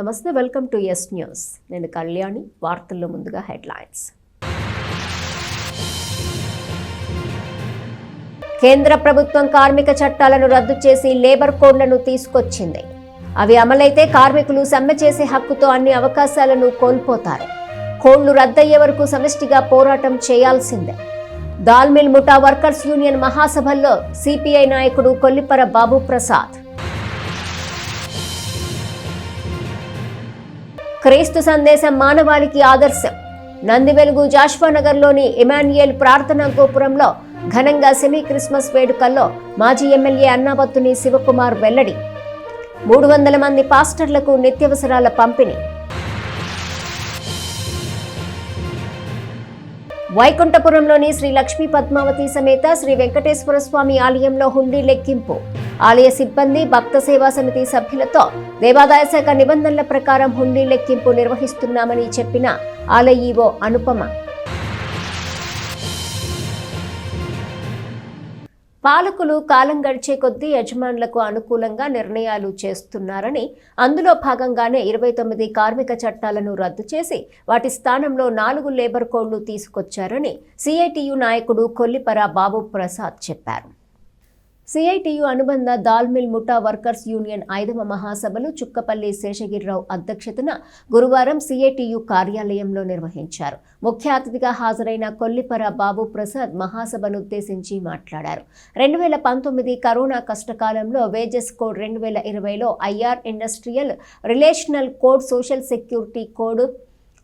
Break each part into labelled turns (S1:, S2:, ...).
S1: నమస్తే, welcome to yes news. నేను కళ్యాణి. వార్తల్లో ముందుగా హెడ్లైన్స్. కేంద్ర ప్రభుత్వం కార్మిక చట్టాలను రద్దు చేసి లేబర్ కోడ్లను తీసుకొచ్చింది. అవి అమలైతే కార్మికులు సమ్మె చేసే హక్కుతో అన్ని అవకాశాలను కోల్పోతారు. కోడ్లు రద్దయ్యే వరకు సమిష్టిగా పోరాటం చేయాల్సిందే. దాల్ మిల్ ముఠా వర్కర్స్ యూనియన్ మహాసభల్లో సిపిఐ నాయకుడు కొల్లిపర బాబు ప్రసాద్. క్రీస్తు సందేశం మానవాళికి ఆదర్శం. నందివెలుగు జాష్వానగర్లోని ఇమాన్యుయల్ ప్రార్థనా గోపురంలో ఘనంగా సెమీ క్రిస్మస్ వేడుకల్లో మాజీ ఎమ్మెల్యే అన్నాబత్తుని శివకుమార్ వెల్లడి. 300 మంది పాస్టర్లకు నిత్యావసరాల పంపిణీ. వైకుంఠపురంలోని శ్రీ లక్ష్మీ పద్మావతి సమేత శ్రీ వెంకటేశ్వర స్వామి ఆలయంలో హుండీ లెక్కింపు. ఆలయ సిబ్బంది, భక్త సేవా సమితి సభ్యులతో దేవాదాయ శాఖ నిబంధనల ప్రకారం హుండీ లెక్కింపు నిర్వహిస్తున్నామని చెప్పిన ఆలయ ఈవో అనుపమ. పాలకులు కాలం గడిచే కొద్దీ యజమానులకు అనుకూలంగా నిర్ణయాలు చేస్తున్నారని, అందులో భాగంగానే 29 కార్మిక చట్టాలను రద్దు చేసి వాటి స్థానంలో 4 లేబర్ కోడ్లు తీసుకొచ్చారని సిఐటియు నాయకుడు కొల్లిపర బాబు ప్రసాద్ చెప్పారు. సిఐటియు అనుబంధ దాల్ మిల్ ముఠా వర్కర్స్ యూనియన్ 5వ మహాసభలు చుక్కపల్లి శేషగిరిరావు అధ్యక్షతన గురువారం సిఐటియు కార్యాలయంలో నిర్వహించారు. ముఖ్య అతిథిగా హాజరైన కొల్లిపర బాబు ప్రసాద్ మహాసభను ఉద్దేశించి మాట్లాడారు. 2019 కరోనా కష్టకాలంలో వేజెస్ కోడ్, 2020లో IR industrial relational code, social security code,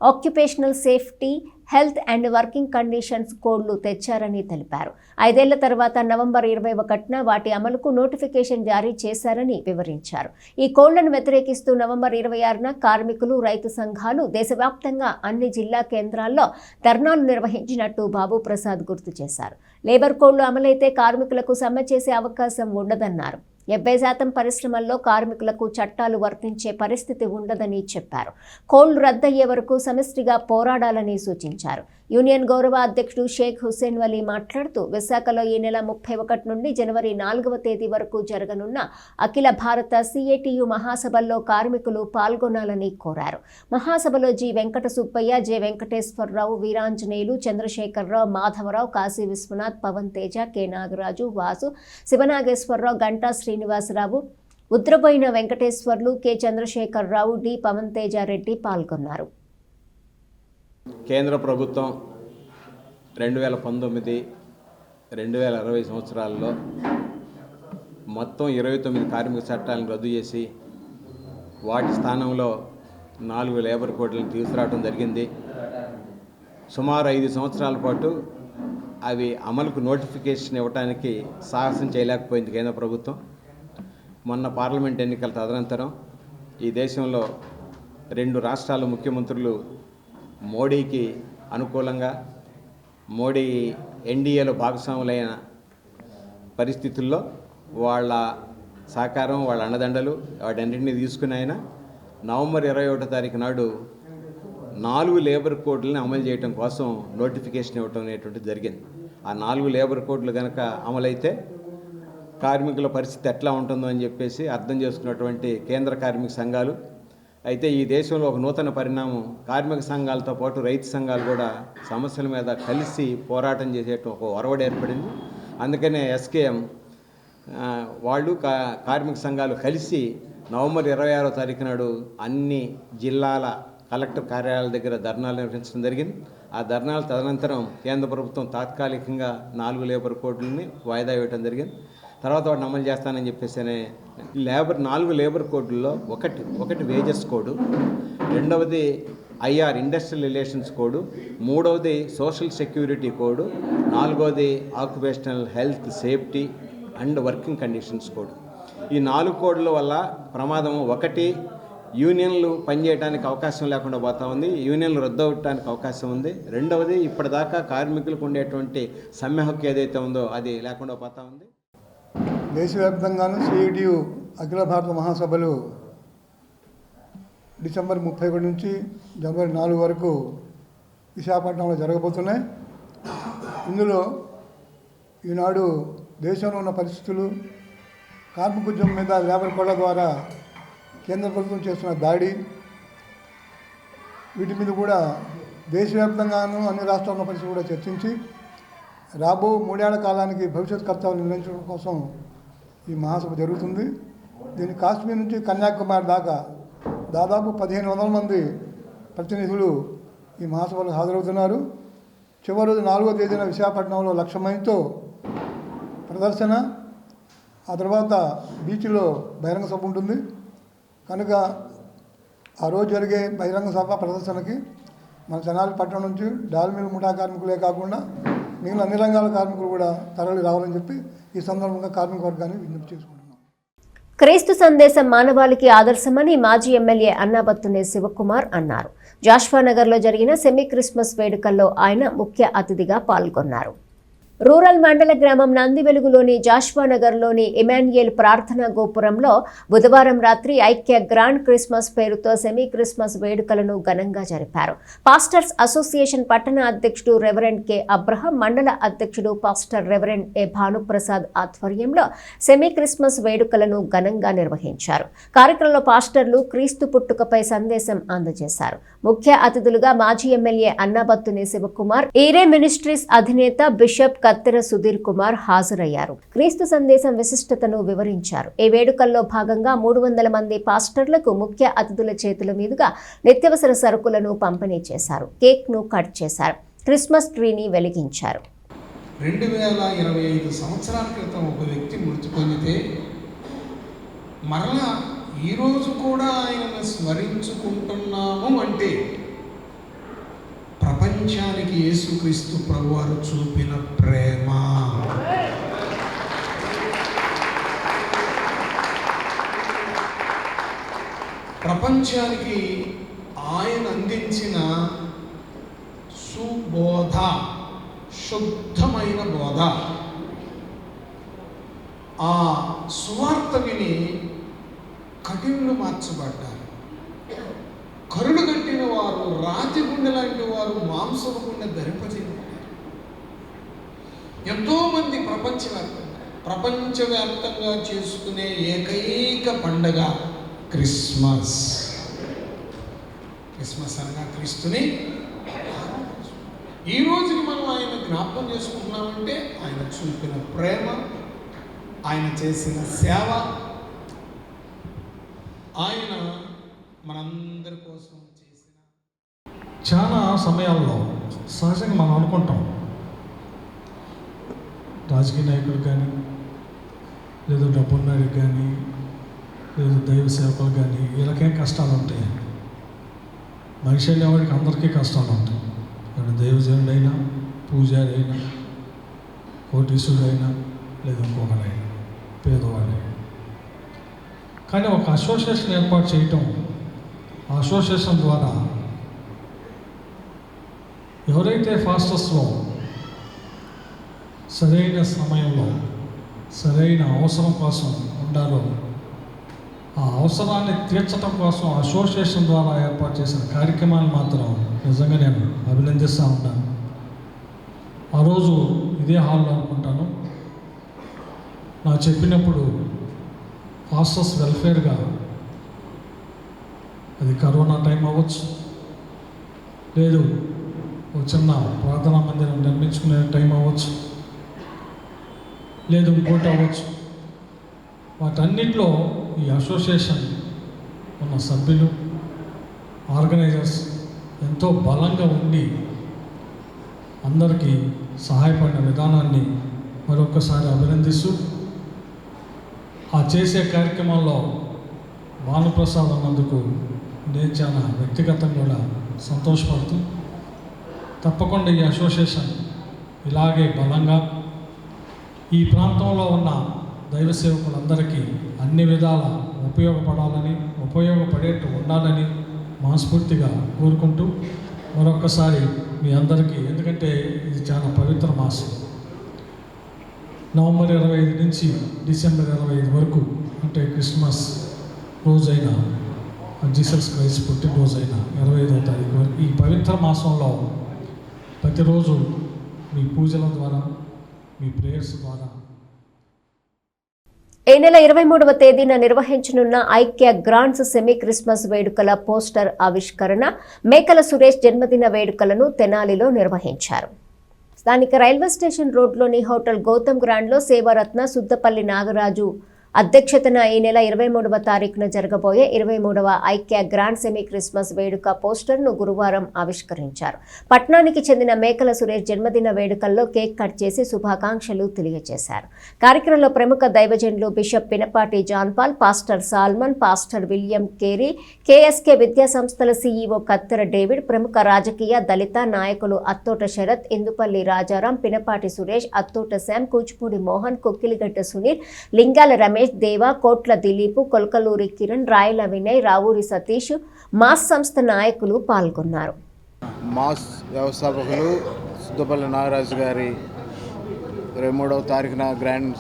S1: occupational safety, health and working conditions కోడ్లు తెచ్చారని తెలిపారు. 5 ఏళ్ల తర్వాత నవంబర్ 21న వాటి అమలుకు నోటిఫికేషన్ జారీ చేశారని వివరించారు. ఈ కోడ్లను వ్యతిరేకిస్తూ నవంబర్ 26న కార్మికులు, రైతు సంఘాలు దేశవ్యాప్తంగా అన్ని జిల్లా కేంద్రాల్లో ధర్నాలు నిర్వహించినట్టు బాబు ప్రసాద్ గుర్తు చేశారు. లేబర్ కోడ్లు అమలైతే కార్మికులకు సమ్మె చేసే అవకాశం ఉండదన్నారు. 70% పరిశ్రమల్లో కార్మికులకు చట్టాలు వర్తించే పరిస్థితి ఉండదని చెప్పారు. కోడ్లు రద్దయ్యే వరకు సమిష్టిగా పోరాడాలని సూచించారు. యూనియన్ గౌరవ అధ్యక్షుడు షేక్ హుస్సేన్ వలీ మాట్లాడుతూ, విశాఖలో ఈ నెల 31 నుండి జనవరి 4వ తేదీ వరకు జరగనున్న అఖిల భారత సిఐటియు మహాసభల్లో కార్మికులు పాల్గొనాలని కోరారు. మహాసభలో G Venkata Subbaiah, J Venkateswararao, Veeranjaneyulu, Chandrasekhararao, Madhavarao, Kashi Vishwanath, Pavan Teja, K Nagaraju, Vasu, Sivanageswararao, Ganta Srinivasarao, Udraboina Venkateswarlu, K Chandrasekhararao, D Pavan Teja Reddy పాల్గొన్నారు.
S2: కేంద్ర ప్రభుత్వం 2019, 2020 సంవత్సరాల్లో మొత్తం 29 కార్మిక చట్టాలను రద్దు చేసి వాటి స్థానంలో 4 లేబర్ కోడ్లను తీసుకురావడం జరిగింది. సుమారు 5 సంవత్సరాల పాటు అవి అమలుకు నోటిఫికేషన్ ఇవ్వడానికి సాహసం చేయలేకపోయింది కేంద్ర ప్రభుత్వం. మొన్న పార్లమెంట్ ఎన్నికల తదనంతరం ఈ దేశంలో 2 రాష్ట్రాల ముఖ్యమంత్రులు మోడీకి అనుకూలంగా, మోడీ ఎన్డీఏలో భాగస్వాములైన పరిస్థితుల్లో వాళ్ళ సహకారం, వాళ్ళ అండదండలు వాటన్నింటినీ తీసుకుని ఆయన నవంబర్ 21వ తారీఖు నాడు 4 లేబర్ కోడ్లను అమలు చేయడం కోసం నోటిఫికేషన్ ఇవ్వటం అనేటువంటిది జరిగింది. ఆ 4 లేబర్ కోడ్లు కనుక అమలైతే కార్మికుల పరిస్థితి ఎట్లా ఉంటుందో అని చెప్పేసి అర్థం చేసుకున్నటువంటి కేంద్ర కార్మిక సంఘాలు. అయితే ఈ దేశంలో ఒక నూతన పరిణామం, కార్మిక సంఘాలతో పాటు రైతు సంఘాలు కూడా సమస్యల మీద కలిసి పోరాటం చేసేట ఒక ఒరవడి ఏర్పడింది. అందుకనే ఎస్కేఎం వాళ్ళు కార్మిక సంఘాలు కలిసి నవంబర్ 26వ తారీఖు నాడు అన్ని జిల్లాల కలెక్టర్ కార్యాలయాల దగ్గర ధర్నాలు నిర్వహించడం జరిగింది. ఆ ధర్నాల తదనంతరం కేంద్ర ప్రభుత్వం తాత్కాలికంగా 4 లేబర్ కోడ్లని వాయిదా ఇవ్వడం జరిగింది. తర్వాత వాటిని అమలు చేస్తానని చెప్పేసి 4 లేబర్ కోడ్లలో ఒకటి వేజెస్ కోడ్, రెండవది ఐఆర్ ఇండస్ట్రియల్ రిలేషన్స్ కోడ్, మూడవది సోషల్ సెక్యూరిటీ కోడ్, నాలుగవది occupational health safety and working conditions code. ఈ 4 కోడ్ల వల్ల ప్రమాదం, ఒకటి యూనియన్లు పనిచేయడానికి అవకాశం లేకుండా పోతా ఉంది, యూనియన్లు రద్దు అవ్వడానికి అవకాశం ఉంది. రెండవది ఇప్పటిదాకా కార్మికులకు ఉండేటువంటి సమ్మె హక్కు ఏదైతే ఉందో అది లేకుండా పోతా ఉంది.
S3: దేశవ్యాప్తంగాను సిఐటియు అఖిల భారత మహాసభలు డిసెంబర్ 31 నుంచి జనవరి 4 వరకు విశాఖపట్నంలో జరగబోతున్నాయి. ఇందులో ఈనాడు దేశంలో ఉన్న పరిస్థితులు, కార్మిక ఉద్యమం మీద లేబర్ కోడ్ల ద్వారా కేంద్ర ప్రభుత్వం చేస్తున్న దాడి, వీటి మీద కూడా దేశవ్యాప్తంగాను అన్ని రాష్ట్రాల పరిస్థితి కూడా చర్చించి రాబో 3 ఏళ్ల కాలానికి భవిష్యత్ కర్తవ్యాలు నిర్ణయించడం కోసం ఈ మహాసభ జరుగుతుంది. దీన్ని కాశ్మీర్ నుంచి కన్యాకుమారి దాకా దాదాపు 1500 మంది ప్రతినిధులు ఈ మహాసభలో హాజరవుతున్నారు. చివరి రోజు 4వ తేదీన విశాఖపట్నంలో 1,00,000 మందితో ప్రదర్శన, ఆ తర్వాత బీచ్లో బహిరంగ సభ ఉంటుంది. కనుక ఆ రోజు జరిగే బహిరంగ సభ ప్రదర్శనకి మన తెనాలి పట్టణం నుంచి డాల్మిల్ ముఠా కార్మికులే కాకుండా మిగిలిన అన్ని రంగాల కార్మికులు కూడా తరలి రావాలని చెప్పి ఈ సందర్భంగా కార్మిక వర్గాన్ని విజ్ఞప్తి చేసుకుంటున్నాం.
S1: క్రీస్తు సందేశం మానవాళికి ఆదర్శమని మాజీ ఎమ్మెల్యే అన్నాబత్తునే శివకుమార్ అన్నారు. జాషువానగర్లో జరిగిన సెమీ క్రిస్మస్ వేడుకల్లో ఆయన ముఖ్య అతిథిగా పాల్గొన్నారు. రూరల్ మండల గ్రామం నందివెలుగులోని జాషువానగర్లోని ఇమాన్యుయేల్ ప్రార్థనా గోపురంలో బుధవారం రాత్రి ఐక్య గ్రాండ్ క్రిస్మస్ పేరుతో సెమీ క్రిస్మస్ వేడుకలను ఘనంగా జరిపారు. పాస్టర్స్ అసోసియేషన్ పట్టణ అధ్యక్షుడు రెవరెండ్ కె అబ్రహం, మండల అధ్యక్షుడు పాస్టర్ రెవరెండ్ ఏ భానుప్రసాద్ ఆధ్వర్యంలో సెమీ క్రిస్మస్ వేడుకలను ఘనంగా నిర్వహించారు. కార్యక్రమంలో పాస్టర్లు క్రీస్తు పుట్టుకపై సందేశం అందజేశారు. ముఖ్య అతిథులుగా మాజీ ఎమ్మెల్యే అన్నాబత్తునే శివకుమార్, ఈరే మినిస్ట్రీస్ అధినేత బిషప్ కత్తెర సుధీర్ కుమార్ హాజరయ్యారు. క్రీస్తు సందేశం విశిష్టతను వివరించారు. ఈ వేడుకల్లో భాగంగా 300 మంది పాస్టర్లకు ముఖ్య అతిథుల చేతుల మీదుగా నిత్యవసర సరుకులను పంపిణీ చేశారు. కేక్ ను కట్ చేశారు. క్రిస్మస్ ట్రీని వెలిగించారు.
S4: 2025 సంవత్సరాల క్రితం ఒక వ్యక్తి మృతి పొందితే మరలా ఈరోజు కూడా ఆయనను స్మరించుకుంటున్నాము అంటే ప్రపంచానికి యేసుక్రీస్తు ప్రభువారు చూపిన ప్రేమ. ప్రపంచానికి ఆయన అందించిన సుబోధ, శుద్ధమైన బోధ, ఆ సువార్త విని కఠినులు మార్చబడ్డారు. కరుడు కట్టిన వారు, రాతి గుండె లాంటి వారు మాంసపు గుండె ధరింపజేయబడ్డారు. ఎంతోమంది ప్రపంచవ్యాప్తంగా చేసుకునే ఏకైక పండగ క్రిస్మస్. క్రిస్మస్ అనగా క్రీస్తుని ఈ రోజుకి మనం ఆయన జ్ఞాపకం చేసుకుంటున్నామంటే ఆయన చూపిన ప్రేమ, ఆయన చేసిన సేవ, ఆయన మనందరి కోసం చేసిన.
S5: చాలా సమయాల్లో సహజంగా మనం అనుకుంటాం, రాజకీయ నాయకులు కానీ, లేదా డబ్బున్నవాడికి కానీ, లేదా దైవ సేవకులు కానీ వీళ్ళకేం కష్టాలు ఉంటాయి. మనిషి అనేవాడికి అందరికీ కష్టాలు ఉంటాయి. వాడు దైవజనుడైనా, పూజారైనా, కోటీశ్వరుడైనా, లేదా ఇంకొకడైనా, పేదవాడైనా. కానీ ఒక అసోసియేషన్ ఏర్పాటు చేయటం, ఆ అసోసియేషన్ ద్వారా ఎవరైతే ఫాస్టర్స్లో సరైన సమయంలో సరైన అవసరం కోసం ఉండాలో ఆ అవసరాన్ని తీర్చడం కోసం అసోసియేషన్ ద్వారా ఏర్పాటు చేసిన కార్యక్రమాలు మాత్రం నిజంగా నేను అభినందిస్తూ ఉంటాను. ఆ రోజు ఇదే హాల్లో అనుకుంటాను నాకు చెప్పినప్పుడు ఫాస్టర్స్ వెల్ఫేర్గా, అది కరోనా టైం అవ్వచ్చు, లేదు ఒక చిన్న ప్రార్థనా మందిరం నిర్మించుకునే టైం అవ్వచ్చు, లేదు ఇంకోటి అవ్వచ్చు. వాటన్నిటిలో ఈ అసోసియేషన్ ఉన్న సభ్యులు, ఆర్గనైజర్స్ ఎంతో బలంగా ఉండి అందరికీ సహాయపడిన విధానాన్ని మరొకసారి అభినందిస్తూ, ఆ చేసే కార్యక్రమాల్లో భానుప్రసాద్ అన్నందుకు నేను చాలా వ్యక్తిగతంగా కూడా సంతోషపడుతూ, తప్పకుండా ఈ అసోసియేషన్ ఇలాగే బలంగా ఈ ప్రాంతంలో ఉన్న దైవ సేవకులందరికీ అన్ని విధాల ఉపయోగపడేట్టు ఉండాలని మనస్ఫూర్తిగా కోరుకుంటూ, మరొకసారి మీ అందరికీ, ఎందుకంటే ఇది చాలా పవిత్ర మాసం, నవంబర్ 25 నుంచి డిసెంబర్ 25 వరకు, అంటే క్రిస్మస్ రోజైన, జీసస్ క్రైస్ట్ పుట్టినరోజైన 25వ తారీఖు వరకు ఈ పవిత్ర మాసంలో ప్రతిరోజు మీ పూజల ద్వారా, మీ ప్రేయర్స్ ద్వారా
S1: ఈ నెల 23వ తేదీన నిర్వహించనున్న ఐక్య గ్రాండ్స్ సెమీ క్రిస్మస్ వేడుకల పోస్టర్ ఆవిష్కరణ, మేకల సురేష్ జన్మదిన వేడుకలను తెనాలిలో నిర్వహించారు. స్థానిక రైల్వే స్టేషన్ రోడ్లోని హోటల్ గౌతమ్ గ్రాండ్లో సేవారత్న సుద్దపల్లి నాగరాజు అధ్యక్షతన ఈ నెల 23వ తారీఖున జరగబోయే 23వ ఐక్య గ్రాండ్ సెమీ క్రిస్మస్ వేడుక పోస్టర్ను గురువారం ఆవిష్కరించారు. పట్నానికి చెందిన మేకల సురేష్ జన్మదిన వేడుకల్లో కేక్ కట్ చేసి శుభాకాంక్షలు తెలియజేశారు. కార్యక్రమంలో ప్రముఖ దైవజనులు bishop Pinapati John Paul, pastor Solomon, pastor William Carey, KSK విద్యా సంస్థల సీఈఓ కత్తెర డేవిడ్, ప్రముఖ రాజకీయ దళిత నాయకులు అత్తోట శరత్, ఇందుపల్లి రాజారాం, పినపాటి సురేష్, అత్తోట శ్యామ్, కూచిపూడి మోహన్, కొక్కిలిగడ్డ సునీల్, లింగాల రమేష్, దేవా, కోట్ల దిలీపు, కొల్కలూరి కిరణ్, రాయల వినయ్, రావూరి సతీష్, మాస్ సంస్థ నాయకులు పాల్గొన్నారు.
S6: మాస్ వ్యవస్థాపకులు సుద్దపల్లి నాగరాజు గారి 23వ తారీఖున గ్రాండ్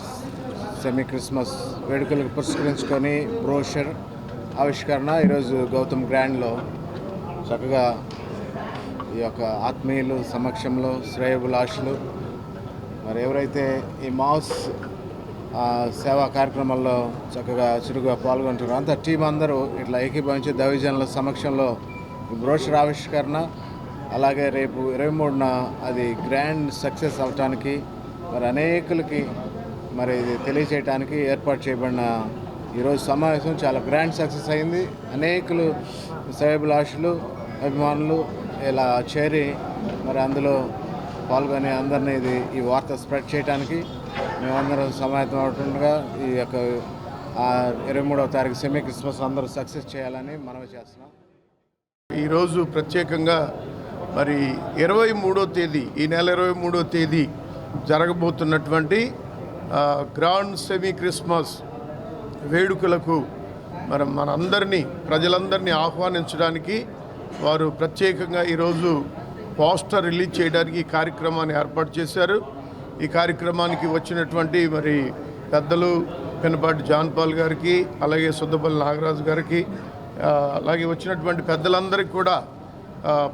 S6: సెమీ క్రిస్మస్ వేడుకలకు పురస్కరించుకొని బ్రోషర్ ఆవిష్కరణ ఈరోజు గౌతమ్ గ్రాండ్లో చక్కగా ఈ యొక్క ఆత్మీయులు సమక్షంలో శ్రేయోభిలాషులు మరి ఎవరైతే ఈ మాస్ సేవా కార్యక్రమాల్లో చక్కగా చురుగ్గా పాల్గొంటున్నారు అంతా టీం అందరూ ఇట్లా ఏకీభవించి దైవజనుల సమక్షంలో బ్రోషర్ ఆవిష్కరణ, అలాగే రేపు 23న అది గ్రాండ్ సక్సెస్ అవటానికి మరి అనేకులకి మరి ఇది తెలియచేయడానికి ఏర్పాటు చేయబడిన ఈరోజు సమావేశం చాలా గ్రాండ్ సక్సెస్ అయింది. అనేకులు శ్రేయోభిలాషులు, అభిమానులు ఇలా చేరి మరి అందులో పాల్గొని అందరినీ ఈ వార్త స్ప్రెడ్ చేయడానికి మేమందరం సమాయత్తం అవుతుండగా ఈ యొక్క 23వ తారీఖు సెమీ క్రిస్మస్ అందరూ సక్సెస్ చేయాలని మనవి చేస్తున్నాం.
S7: ఈరోజు ప్రత్యేకంగా మరి 23వ తేదీ ఈ నెల 23వ తేదీ జరగబోతున్నటువంటి గ్రాండ్ సెమీ క్రిస్మస్ వేడుకలకు మరి మనందరినీ ప్రజలందరినీ ఆహ్వానించడానికి వారు ప్రత్యేకంగా ఈరోజు పోస్టర్ రిలీజ్ చేయడానికి ఈ కార్యక్రమాన్ని ఏర్పాటు చేశారు. ఈ కార్యక్రమానికి వచ్చినటువంటి మరి పెద్దలు పినపాటి జాన్పాల్ గారికి, అలాగే సుద్దపల్లి నాగరాజు గారికి, అలాగే వచ్చినటువంటి పెద్దలందరికీ కూడా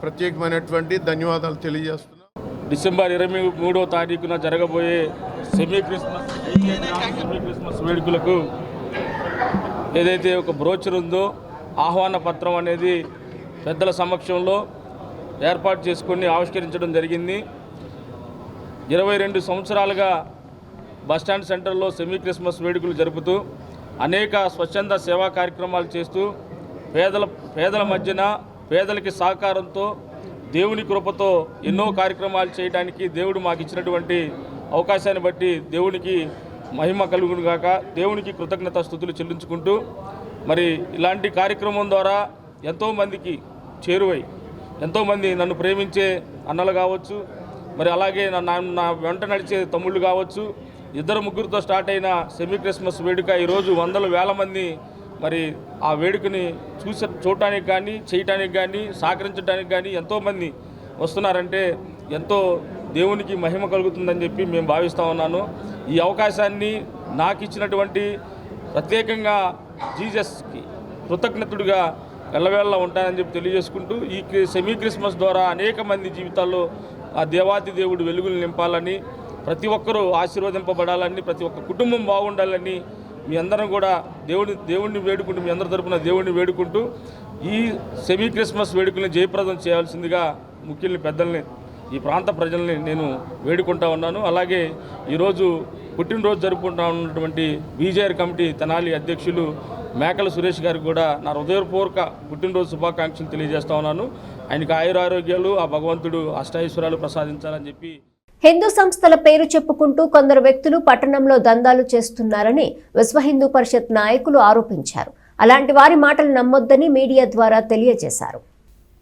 S7: ప్రత్యేకమైనటువంటి ధన్యవాదాలు తెలియజేస్తున్నాం.
S8: డిసెంబర్ 23వ తారీఖున జరగబోయే సెమీ క్రిస్మస్ వేడుకలకు ఏదైతే ఒక బ్రోచర్ ఉందో, ఆహ్వాన పత్రం అనేది పెద్దల సమక్షంలో ఏర్పాటు చేసుకొని ఆవిష్కరించడం జరిగింది. 22 సంవత్సరాలుగా బస్టాండ్ సెంటర్లో సెమీ క్రిస్మస్ వేడుకలు జరుపుతూ అనేక స్వచ్ఛంద సేవా కార్యక్రమాలు చేస్తూ పేదల మధ్యన పేదలకి సహకారంతో దేవుని కృపతో ఎన్నో కార్యక్రమాలు చేయడానికి దేవుడు మాకు ఇచ్చినటువంటి అవకాశాన్ని బట్టి దేవునికి మహిమ కలుగును గాక, దేవునికి కృతజ్ఞతాస్తుతులు చెల్లించుకుంటూ మరి ఇలాంటి కార్యక్రమం ద్వారా ఎంతోమందికి చేరువై ఎంతోమంది నన్ను ప్రేమించే అన్నలు కావచ్చు, మరి అలాగే నా వెంట నడిచే తమ్ముళ్ళు కావచ్చు, 2-3తో స్టార్ట్ అయిన సెమీ క్రిస్మస్ వేడుక ఈరోజు వందల వేల మంది మరి ఆ వేడుకని చూడటానికి కానీ, చేయటానికి కానీ, సహకరించడానికి కానీ ఎంతోమంది వస్తున్నారంటే ఎంతో దేవునికి మహిమ కలుగుతుందని చెప్పి మేము భావిస్తూ ఉన్నాను. ఈ అవకాశాన్ని నాకు ఇచ్చినటువంటి ప్రత్యేకంగా జీసస్కి కృతజ్ఞతుడిగా ఎల్లవేళలా ఉంటానని చెప్పి తెలియజేసుకుంటూ ఈ సెమీ క్రిస్మస్ ద్వారా అనేక మంది జీవితాల్లో ఆ దేవాది దేవుడు వెలుగులు నింపాలని, ప్రతి ఒక్కరూ ఆశీర్వదింపబడాలని, ప్రతి ఒక్క కుటుంబం బాగుండాలని మీ అందరం కూడా దేవుడిని వేడుకుంటూ, మీ అందరి తరపున దేవుడిని వేడుకుంటూ ఈ సెమీ క్రిస్మస్ వేడుకలను జయప్రదం చేయాల్సిందిగా ముఖ్యుల్ని, పెద్దల్ని, ఈ ప్రాంత ప్రజల్ని నేను వేడుకుంటా ఉన్నాను. అలాగే ఈరోజు పుట్టినరోజు జరుపుకుంటా ఉన్నటువంటి బీజేఆర్ కమిటీ తెనాలి అధ్యక్షులు మేకల సురేష్ గారికి కూడా నా హృదయపూర్వక పుట్టినరోజు శుభాకాంక్షలు తెలియజేస్తా ఉన్నాను. ఆయనకు ఆయురారోగ్యాలు ఆ భగవంతుడు అష్టైశ్వర్యాలు ప్రసాదించాలని చెప్పి.
S1: హిందూ సంస్థల పేరు చెప్పుకుంటూ కొందరు వ్యక్తులు పట్టణంలో దందాలు చేస్తున్నారని విశ్వ హిందూ పరిషత్ నాయకులు ఆరోపించారు. అలాంటి వారి మాటలు నమ్మొద్దని మీడియా ద్వారా తెలియజేశారు.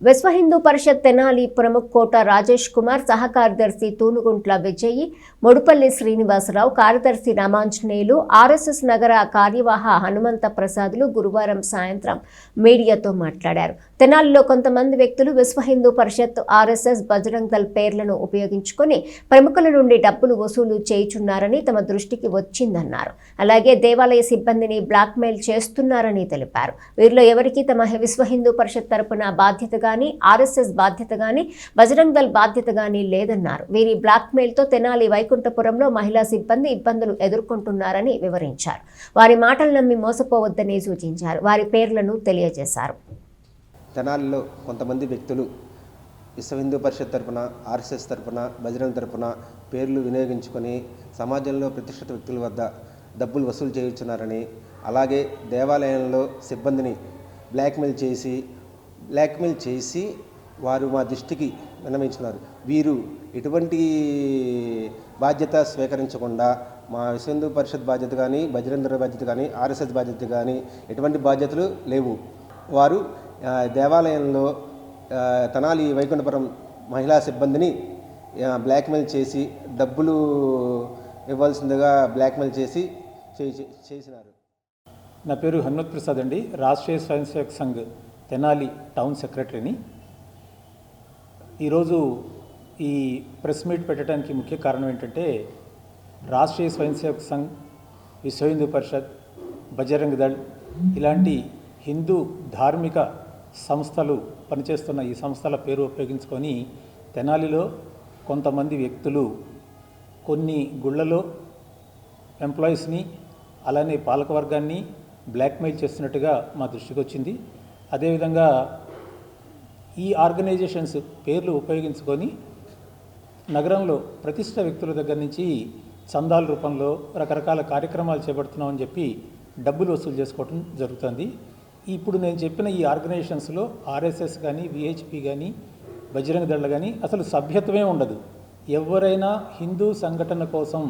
S1: విశ్వ హిందూ పరిషత్ తెనాలి ప్రముఖ కోట రాజేష్ కుమార్, సహకార్యదర్శి తూనుగుంట్ల విజయ్, ముడుపల్లి శ్రీనివాసరావు, కార్యదర్శి రామాంజనేయులు, ఆర్ఎస్ఎస్ నగర కార్యవాహ హనుమంత ప్రసాదులు గురువారం సాయంత్రం మీడియాతో మాట్లాడారు. తెనాలిలో కొంతమంది వ్యక్తులు విశ్వ హిందూ పరిషత్, ఆర్ఎస్ఎస్, బజరంగ్ దళ్ పేర్లను ఉపయోగించుకొని ప్రముఖుల నుండి డబ్బులు వసూలు చేయుచున్నారని తమ దృష్టికి వచ్చిందన్నారు. అలాగే దేవాలయ సిబ్బందిని బ్లాక్మెయిల్ చేస్తున్నారని తెలిపారు. వీరిలో ఎవరికీ తమ విశ్వ హిందూ పరిషత్ తరపున బాధ్యత గాని, ఆర్ఎస్ఎస్ బాధ్యత గాని, బజరంగ్ దళ్ బాధ్యత గాని లేదన్నారు. వీరి బ్లాక్మెయిల్తో తెనాలి వైకుంఠపురంలో మహిళా సిబ్బంది ఇబ్బందులు ఎదుర్కొంటున్నారని వివరించారు. వారి మాటలు నమ్మి మోసపోవద్దని సూచించారు. వారి పేర్లను తెలియజేశారు.
S9: తెనాలిలో కొంతమంది వ్యక్తులు విశ్వ హిందూ పరిషత్ తరపున, ఆర్ఎస్ఎస్ తరపున, బజరంగ్ తరపున పేర్లు వినియోగించుకొని సమాజంలో ప్రతిష్ఠిత వ్యక్తుల వద్ద డబ్బులు వసూలు చేయించున్నారని, అలాగే దేవాలయంలో సిబ్బందిని బ్లాక్మెయిల్ చేసి వారు మా దృష్టికి విన్నవించున్నారు. వీరు ఎటువంటి బాధ్యత స్వీకరించకుండా మా విశ్వ హిందూ పరిషత్ బాధ్యత కానీ, బజరంగ్ దళ్ బాధ్యత కానీ, ఆర్ఎస్ఎస్ బాధ్యత కానీ ఎటువంటి బాధ్యతలు లేవు. వారు దేవాలయంలో తెనాలి వైకుంఠపురం మహిళా సిబ్బందిని బ్లాక్మెయిల్ చేసి డబ్బులు ఇవ్వాల్సిందిగా బ్లాక్మెయిల్ చేసినారు.
S10: నా పేరు హనుమత్ ప్రసాద్ అండి. రాష్ట్రీయ స్వయం సేవక్ సంఘ్ తెనాలి టౌన్ సెక్రటరీని. ఈరోజు ఈ ప్రెస్ మీట్ పెట్టడానికి ముఖ్య కారణం ఏంటంటే, రాష్ట్రీయ స్వయం సేవక్ సంఘ్, విశ్వ హిందూ పరిషత్, బజరంగ్ దళ్ ఇలాంటి హిందూ ధార్మిక సంస్థలు పనిచేస్తున్న ఈ సంస్థల పేరు ఉపయోగించుకొని తెనాలిలో కొంతమంది వ్యక్తులు కొన్ని గుళ్ళలో ఎంప్లాయీస్ని, అలానే పాలకవర్గాన్ని బ్లాక్మెయిల్ చేస్తున్నట్టుగా మా దృష్టికి వచ్చింది. అదేవిధంగా ఈ ఆర్గనైజేషన్స్ పేర్లు ఉపయోగించుకొని నగరంలో ప్రతిష్ట వ్యక్తుల దగ్గర నుంచి చందాల రూపంలో రకరకాల కార్యక్రమాలు చేపడుతున్నామని చెప్పి డబ్బులు వసూలు చేసుకోవడం జరుగుతుంది. ఇప్పుడు నేను చెప్పిన ఈ ఆర్గనైజేషన్స్లో ఆర్ఎస్ఎస్ కానీ, విహెచ్పి కానీ, బజరంగ్ దళ్ కానీ అసలు సభ్యత్వమే ఉండదు. ఎవరైనా హిందూ సంఘటన కోసం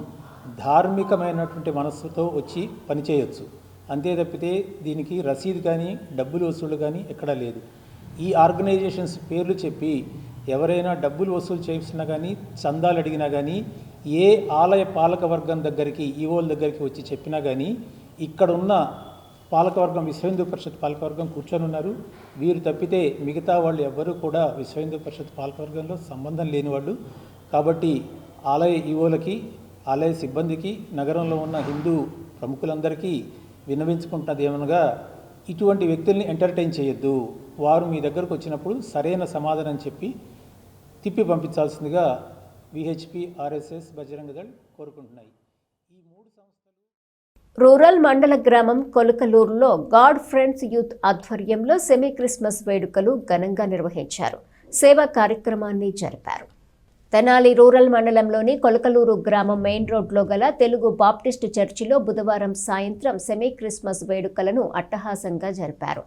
S10: ధార్మికమైనటువంటి మనస్సుతో వచ్చి పనిచేయవచ్చు, అంతే తప్పితే దీనికి రసీదు కానీ, డబ్బులు వసూలు కానీ ఎక్కడా లేదు. ఈ ఆర్గనైజేషన్స్ పేర్లు చెప్పి ఎవరైనా డబ్బులు వసూలు చేసినా కానీ, చందాలు అడిగినా కానీ, ఏ ఆలయ పాలకవర్గం దగ్గరికి, ఈవోల దగ్గరికి వచ్చి చెప్పినా కానీ ఇక్కడున్న పాలకవర్గం, విశ్వ హిందూ పరిషత్ పాలకవర్గం కూర్చొని ఉన్నారు. వీరు తప్పితే మిగతా వాళ్ళు ఎవ్వరూ కూడా విశ్వ హిందూ పరిషత్ పాలకవర్గంలో సంబంధం లేని వాళ్ళు. కాబట్టి ఆలయ ఈవోలకి, ఆలయ సిబ్బందికి, నగరంలో ఉన్న హిందూ ప్రముఖులందరికీ విన్నవించుకుంటున్నది ఏమనగా, ఇటువంటి వ్యక్తుల్ని ఎంటర్టైన్ చేయొద్దు. వారు మీ దగ్గరకు వచ్చినప్పుడు సరైన సమాధానం చెప్పి తిప్పి పంపించాల్సిందిగా విహెచ్పి, ఆర్ఎస్ఎస్, బజరంగ్ దళ్ కోరుకుంటున్నాయి. ఈ మూడు సంస్థలు
S1: రూరల్ మండల గ్రామం కొలకలూరులో గాడ్ ఫ్రెండ్స్ యూత్ ఆధ్వర్యంలో సెమీ క్రిస్మస్ వేడుకలు ఘనంగా నిర్వహించారు. సేవా కార్యక్రమాన్ని జరిపారు. తెనాలి రూరల్ మండలంలోని కొలకలూరు గ్రామం మెయిన్ రోడ్లో గల తెలుగు బాప్టిస్టు చర్చిలో బుధవారం సాయంత్రం సెమీ క్రిస్మస్ వేడుకలను అట్టహాసంగా జరిపారు.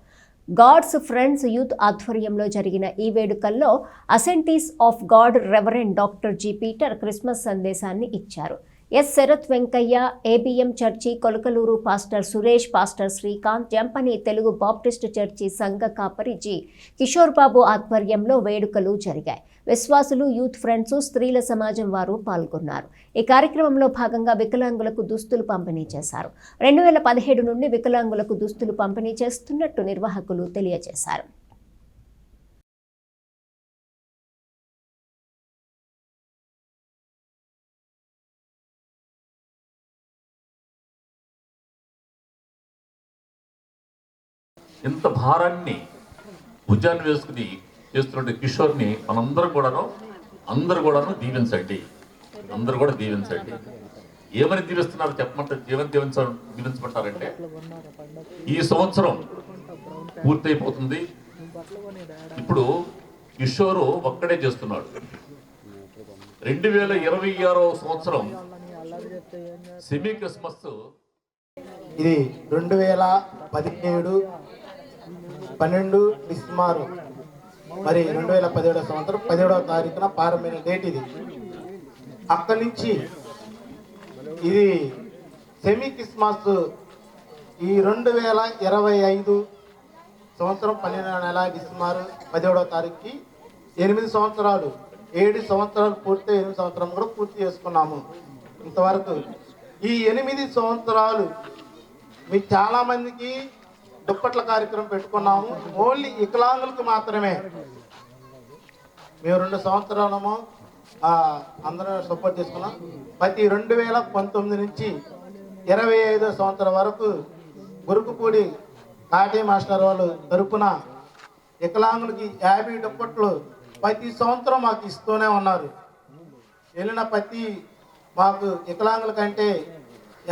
S1: గాడ్స్ ఫ్రెండ్స్ యూత్ ఆధ్వర్యంలో జరిగిన ఈ వేడుకల్లో assemblies of God reverend doctor G Peter Christmas సందేశాన్ని ఇచ్చారు. S Sarath Venkaiah, ABM church Kolakaluru pastor Suresh, pastor Srikanth, Jampani Telugu Baptist church సంఘ కాపరి జి కిషోర్ బాబు ఆధ్వర్యంలో వేడుకలు జరిగాయి. విశ్వాసులు, యూత్ ఫ్రెండ్స్, స్త్రీల సమాజం వారు పాల్గొన్నారు. ఈ కార్యక్రమంలో భాగంగా వికలాంగులకు దుస్తులు పంపిణీ చేశారు. 2017 నుండి వికలాంగులకు దుస్తులు పంపిణీ చేస్తున్నట్టు నిర్వాహకులు తెలియజేశారు.
S11: ఇంత భారాన్ని భుజాన్ని వేసుకుని చేస్తున్న కిషోర్ని మనందరూ కూడాను దీవించండి. అందరూ కూడా దీవించండి. ఏమని దీవిస్తున్నారు చెప్పమంటారు? ఏమని దీవించమంటారంటే, ఈ సంవత్సరం పూర్తయిపోతుంది. ఇప్పుడు కిషోరు ఒక్కడే చేస్తున్నాడు. 2026వ సంవత్సరం సెమీ క్రిస్మస్
S12: ఇది 2017 12 డిసెంబర్ మరి 2017 సంవత్సరం 17వ తారీఖున ప్రారంభమైన డేట్ ఇది. అక్కడి నుంచి ఇది సెమీ క్రిస్మస్ ఈ 2025 సంవత్సరం 12వ నెల డిసెంబర్ 17వ తారీఖుకి 8 సంవత్సరాలు 7 సంవత్సరాలు పూర్తి 8 సంవత్సరం కూడా పూర్తి చేసుకున్నాము. ఇంతవరకు ఈ 8 సంవత్సరాలు మీకు చాలామందికి దుప్పట్ల కార్యక్రమం పెట్టుకున్నాము. ఓన్లీ వికలాంగులకు మాత్రమే. మేము 2 సంవత్సరాలము అందరూ సపోర్ట్ చేసుకున్నాం. ప్రతి 2019 నుంచి 25వ సంవత్సరం వరకు గురుకుపూడి కాటి మాస్టర్ వాళ్ళు తరపున వికలాంగులకి 50 దుప్పట్లు ప్రతి సంవత్సరం మాకు ఇస్తూనే ఉన్నారు. వెళ్ళిన ప్రతి మాకు వికలాంగుల కంటే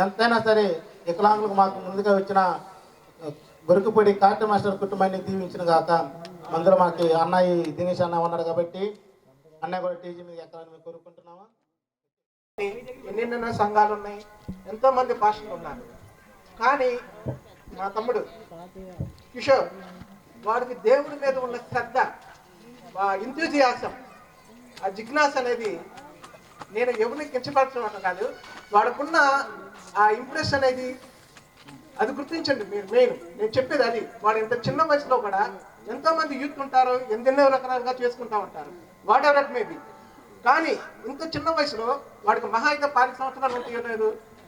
S12: ఎంతైనా సరే వికలాంగులకు మాకు ముందుగా వచ్చిన గురుకుపూడి కాటి మాస్టర్ కుటుంబాన్ని దీవించిన కాక అందులో మాకు అన్నయ్య దినేష్ అన్న ఉన్నాడు కాబట్టి అన్నయ్య కూడా టీజీ మీద ఎక్కాలని మేము కోరుకుంటున్నాము. ఎన్నెన్నో సంఘాలు ఉన్నాయి, ఎంతోమంది పాస్టర్లు ఉన్నారు. కానీ మా తమ్ముడు కిషోర్ వాడికి దేవుడి మీద ఉన్న శ్రద్ధ, ఇంథూజియాసం, ఆ జిజ్ఞాస అనేది నేను ఎవరిని కించపరచడం కాదు, వాడుకున్న ఆ ఇంప్రెస్ అనేది అది గుర్తించండి మీరు. నేను చెప్పేది అది. వాడు ఇంత చిన్న వయసులో కూడా ఎంతోమంది యూత్ ఉంటారు, ఎన్నెన్నో రకాలుగా చేసుకుంటూ ఉంటారు, what ever it may be. కానీ ఇంత చిన్న వయసులో వాడికి మహా అయితే 10 సంవత్సరాలు ఉంటాయో లేదు,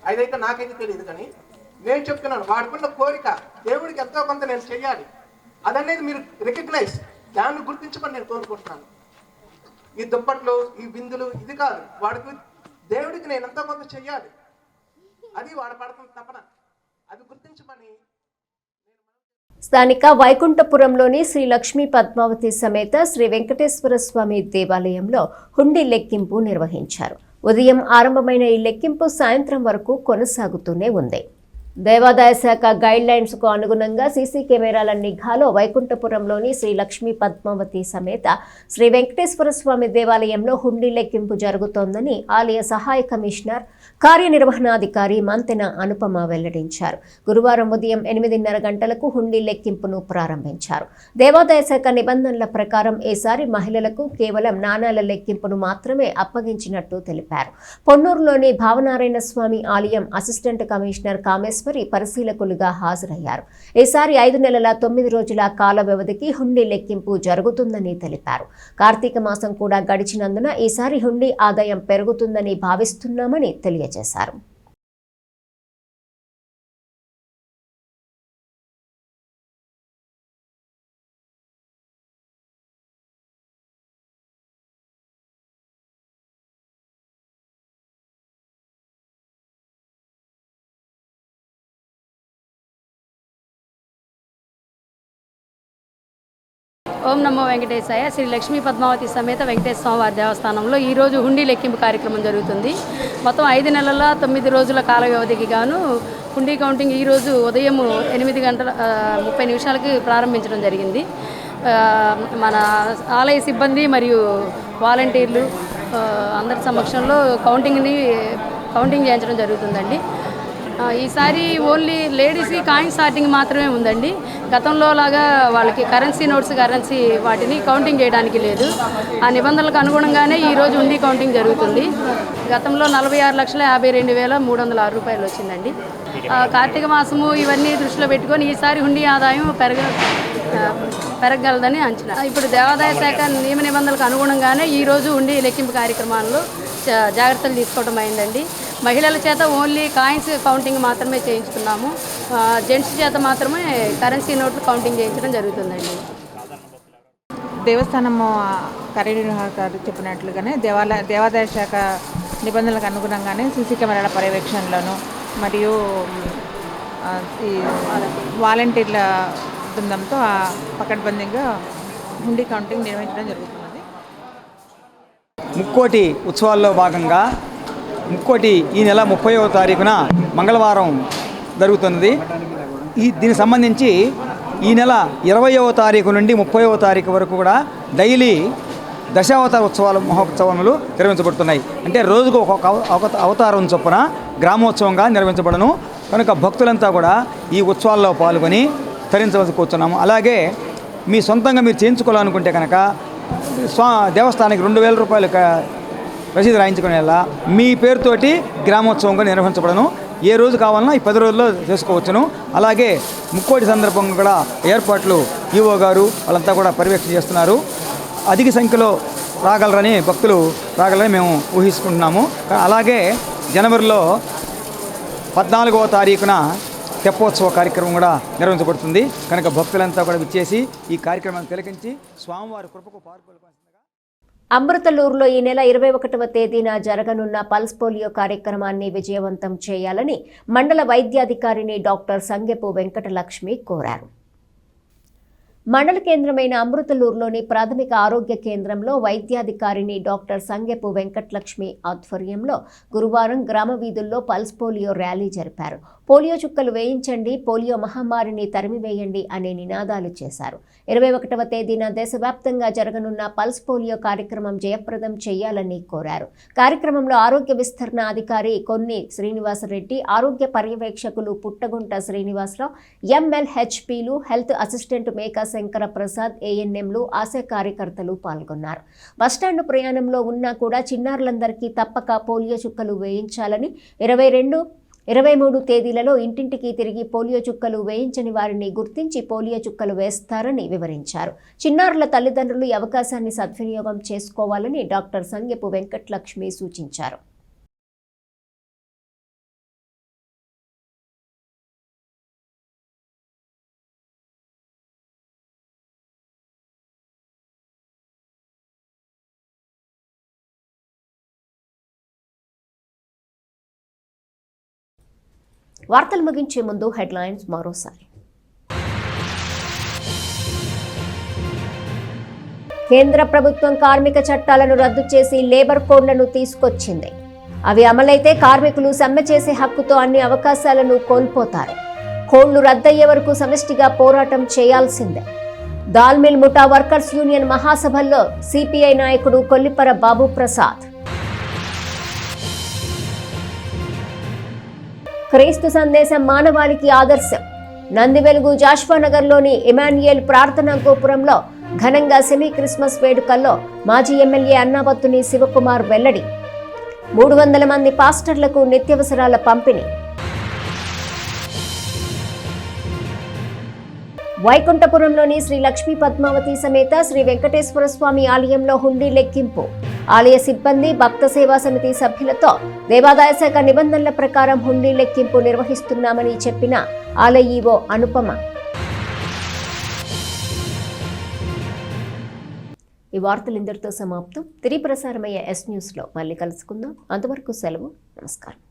S12: అదైతే నాకైతే తెలియదు. కానీ నేను చెప్తున్నాను, వాడుకున్న కోరిక దేవుడికి ఎంతో కొంత నేను చెయ్యాలి అదనేది మీరు రికగ్నైజ్, దాన్ని గుర్తించమని నేను కోరుకుంటున్నాను. ఈ దుప్పట్లు, ఈ బిందులు ఇది కాదు, వాడికి దేవుడికి నేను ఎంతో కొంత చెయ్యాలి, అది వాడు పడుతున్న తపన, అది గుర్తించమని.
S1: స్థానిక వైకుంఠపురంలోని శ్రీ లక్ష్మీ పద్మావతి సమేత శ్రీ వెంకటేశ్వర స్వామి దేవాలయంలో హుండీ లెక్కింపు నిర్వహించారు. ఉదయం ఆరంభమైన ఈ లెక్కింపు సాయంత్రం వరకు కొనసాగుతూనే ఉంది. దేవాదాయ శాఖ గైడ్ లైన్స్ కు అనుగుణంగా సీసీ కెమెరాల నిఘాలో వైకుంఠపురంలోని శ్రీ లక్ష్మీ పద్మావతి సమేత శ్రీ వెంకటేశ్వర స్వామి దేవాలయంలో హుండీ లెక్కింపు జరుగుతోందని ఆలయ సహాయ కమిషనర్ కార్యనిర్వహణాధికారి మంతెన అనుపమ వెల్లడించారు. గురువారం ఉదయం 8:30 గంటలకు హుండీ లెక్కింపును ప్రారంభించారు. దేవాదాయ శాఖ నిబంధనల ప్రకారం ఈసారి మహిళలకు కేవలం నాణాల లెక్కింపును మాత్రమే అప్పగించినట్టు తెలిపారు. పొన్నూరులోని భావనారాయణ స్వామి ఆలయం అసిస్టెంట్ కమిషనర్ కామేశ్వరి పరిశీలకులుగా హాజరయ్యారు. ఈసారి 5 నెలల 9 రోజుల కాల వ్యవధికి హుండీ లెక్కింపు జరుగుతుందని తెలిపారు. కార్తీక మాసం కూడా గడిచినందున ఈసారి హుండీ ఆదాయం పెరుగుతుందని భావిస్తున్నామని తెలియజేశారు.
S13: ఓం నమో వెంకటేశాయ. శ్రీ లక్ష్మీ పద్మావతి సమేత వెంకటేశ్వర స్వామివారి దేవస్థానంలో ఈరోజు హుండీ లెక్కింపు కార్యక్రమం జరుగుతుంది. మొత్తం 5 నెలల 9 రోజుల కాల వ్యవధికి గాను హుండీ కౌంటింగ్ ఈరోజు ఉదయం 8:30 ప్రారంభించడం జరిగింది. మన ఆలయ సిబ్బంది మరియు వాలంటీర్లు అందరి సమక్షంలో కౌంటింగ్ చేయించడం జరుగుతుందండి. ఈసారి ఓన్లీ లేడీస్కి కాయిన్ సార్టింగ్ మాత్రమే ఉందండి. గతంలో లాగా వాళ్ళకి కరెన్సీ వాటిని కౌంటింగ్ చేయడానికి లేదు. ఆ నిబంధనలకు అనుగుణంగానే ఈరోజు హుండీ కౌంటింగ్ జరుగుతుంది. గతంలో 46,52,306 రూపాయలు వచ్చిందండి. కార్తీక మాసము ఇవన్నీ దృష్టిలో పెట్టుకొని ఈసారి హుండీ ఆదాయం పెరగగలదని అంచనా. ఇప్పుడు దేవాదాయ శాఖ నియమ నిబంధనలకు అనుగుణంగానే ఈరోజు హుండీ లెక్కింపు కార్యక్రమాల్లో జాగ్రత్తలు తీసుకోవడం అయిందండి. మహిళల చేత ఓన్లీ కాయిన్స్ కౌంటింగ్ మాత్రమే చేయించుకున్నాము. జెంట్స్ చేత మాత్రమే కరెన్సీ నోట్లు కౌంటింగ్ చేయించడం జరుగుతుందండి.
S14: దేవస్థానము కార్యనిర్వాహకులు చెప్పినట్లుగానే దేవాదాయ శాఖ నిబంధనలకు అనుగుణంగానే సీసీ కెమెరాల పర్యవేక్షణలోను మరియు ఈ వాలంటీర్ల బృందంతో పకడ్బందీగా హుండీ కౌంటింగ్ నిర్వహించడం జరుగుతుంది.
S15: ముక్కోటి ఉత్సవాల్లో భాగంగా ముక్కోటి ఈ నెల 30వ తారీఖున మంగళవారం జరుగుతున్నది. దీనికి సంబంధించి ఈ నెల 20వ తారీఖు నుండి 30వ తారీఖు వరకు కూడా డైలీ దశావతార మహోత్సవములు నిర్వహించబడుతున్నాయి. అంటే రోజుకు ఒక్కొక్క అవతారం చొప్పున గ్రామోత్సవంగా నిర్వహించబడను. కనుక భక్తులంతా కూడా ఈ ఉత్సవాల్లో పాల్గొని తరించవలసి కూర్చున్నాము. అలాగే మీ సొంతంగా మీరు చేయించుకోవాలనుకుంటే కనుక దేవస్థానానికి 2,000 రూపాయలు రసీదు రాయించుకునేలా మీ పేరుతోటి గ్రామోత్సవంగా నిర్వహించబడను. ఏ రోజు కావాలన్నా ఈ 10 రోజుల్లో చేసుకోవచ్చును. అలాగే ముక్కోటి సందర్భంగా కూడా ఏర్పాట్లు ఈఓ గారు వాళ్ళంతా కూడా పర్యవేక్షణ చేస్తున్నారు. అధిక సంఖ్యలో భక్తులు రాగలరని మేము ఊహించుకుంటున్నాము. అలాగే జనవరిలో 14వ తారీఖున తెప్పోత్సవ కార్యక్రమం కూడా నిర్వహించబడుతుంది. కనుక భక్తులంతా కూడా విచ్చేసి ఈ కార్యక్రమాన్ని తిలకించి స్వామివారి కృపకు పాల్గొనవలసిందిగా.
S1: అమృతలూరులో ఈ నెల 21వ తేదీన జరగనున్న పల్స్ పోలియో కార్యక్రమాన్ని విజయవంతం చేయాలని మండల వైద్యాధికారిని డాక్టర్ సంగెపు వెంకటలక్ష్మి కోరారు. మండల కేంద్రమైన అమృతలూరులోని ప్రాథమిక ఆరోగ్య కేంద్రంలో వైద్యాధికారిని డాక్టర్ సంగెపు వెంకటలక్ష్మి ఆధ్వర్యంలో గురువారం గ్రామ వీధుల్లో పల్స్ పోలియో ర్యాలీ జరిపారు. పోలియో చుక్కలు వేయించండి, పోలియో మహమ్మారిని తరిమివేయండి అనే నినాదాలు చేశారు. 21వ తేదీన దేశవ్యాప్తంగా జరగనున్న పల్స్ పోలియో కార్యక్రమం జయప్రదం చేయాలని కోరారు. కార్యక్రమంలో ఆరోగ్య విస్తరణ అధికారి కొన్ని శ్రీనివాసరెడ్డి, ఆరోగ్య పర్యవేక్షకులు పుట్టగుంట శ్రీనివాసరావు, ఎంఎల్హెచ్పీలు, హెల్త్ అసిస్టెంట్ మేకా శంకర ప్రసాద్, ఏఎన్ఎంలు, ఆశా కార్యకర్తలు పాల్గొన్నారు. బస్టాండ్ ప్రయాణంలో ఉన్నా కూడా చిన్నారులందరికీ తప్పక పోలియో చుక్కలు వేయించాలని 22, 23 తేదీలలో ఇంటింటికి తిరిగి పోలియో చుక్కలు వేయించని వారిని గుర్తించి పోలియో చుక్కలు వేస్తారని వివరించారు. చిన్నారుల తల్లిదండ్రులు ఈ అవకాశాన్ని సద్వినియోగం చేసుకోవాలని డాక్టర్ సంగెపు వెంకటలక్ష్మి సూచించారు. వార్తలు ముగించే ముందు హెడ్లైన్స్ మరోసారి. కేంద్ర ప్రభుత్వం కార్మిక చట్టాలను రద్దు చేసి లేబర్ కోడ్లను తీసుకొచ్చింది. అవి అమలైతే కార్మికులు సమ్మె చేసే హక్కుతో అన్ని అవకాశాలను కోల్పోతారు. కోడ్లు రద్దయ్యే వరకు సమిష్టిగా పోరాటం చేయాల్సిందే. దాల్మిల్ ముఠా వర్కర్స్ యూనియన్ మహాసభల్లో సిపిఐ నాయకుడు కొల్లిపర బాబు ప్రసాద్. క్రీస్తు సందేశం మానవాళికి ఆదర్శం. నందివెలుగు జాష్వానగర్లోని ఇమాన్యుయల్ ప్రార్థనా గోపురంలో ఘనంగా సెమీ క్రిస్మస్ వేడుకల్లో మాజీ ఎమ్మెల్యే అన్నాబత్తుని శివకుమార్ వెల్లడి. 300 మంది పాస్టర్లకు నిత్యావసరాల పంపిణీ. వైకుంఠపురంలోని శ్రీ లక్ష్మీ పద్మావతి సమేత శ్రీ వెంకటేశ్వర స్వామి ఆలయంలో హుండీ లెక్కింపు. ఆలయ సిబ్బంది, భక్త సేవా సమితి సభ్యులతో దేవాదాయ శాఖ నిబంధనల ప్రకారం హుండీ లెక్కింపు నిర్వహిస్తున్నామని చెప్పిన ఆలయ ఈవో అనుపమ. ఈ వార్తలు ఇంతటితో సమాప్తం. తిరిగి ప్రసారమయ్యే ఎస్ న్యూస్లో మళ్ళీ కలుసుకుందాం. అంతవరకు సెలవు. నమస్కారం.